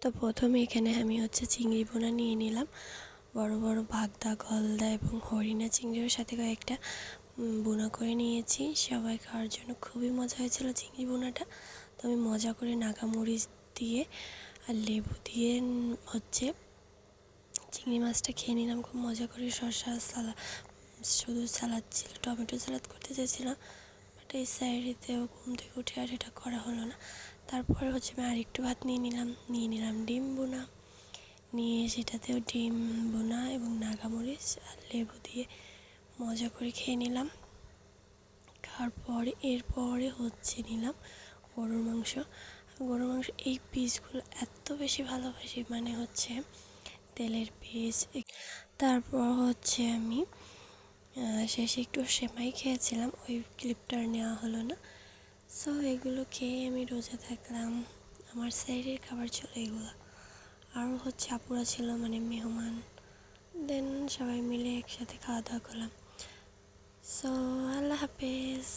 তো প্রথমে এখানে আমি চিংড়ি বোনা নিয়ে নিলাম, বড় বড় বাগদা, গলদা এবং হরিণা চিংড়ির সাথে কয়েকটা বোনা করে নিয়েছি। সবাই খাওয়ার জন্য খুবই মজা হয়েছিল চিংড়ি বোনাটা। তো আমি মজা করে নাগামরিচ দিয়ে আর লেবু দিয়ে চিংড়ি মাছটা খেয়ে নিলাম খুব মজা করে। শসা সালাদ, শুধু সালাদ ছিল, টমেটো সালাদ করতে চেয়েছিলাম, বাট এই সাইডেতেও ঘুম থেকে উঠে আর এটা করা হলো না। তারপরে আমি আরেকটু ভাত নিয়ে নিলাম ডিম বোনা, নিয়ে সেটাতেও ডিম বোনা এবং নাগামরিচ আর লেবু দিয়ে মজা করে খেয়ে নিলাম। খাওয়ার পরে এরপরে নিলাম গরুর মাংস। এই পিসগুলো এত বেশি ভালোবাসি, মানে তেলের পিস। তারপর আমি শেষে একটু সেমাই খেয়েছিলাম, ওই ক্লিপটা নেওয়া হলো না। সো এগুলো খেয়ে আমি রোজা থাকলাম। আমার সাইডের খাবার ছিল এগুলো। আরও আপুরা ছিল, মানে মেহমান। দেন সবাই মিলে একসাথে খাওয়া দাওয়া করলাম। সো আল্লাহ হাফেজ।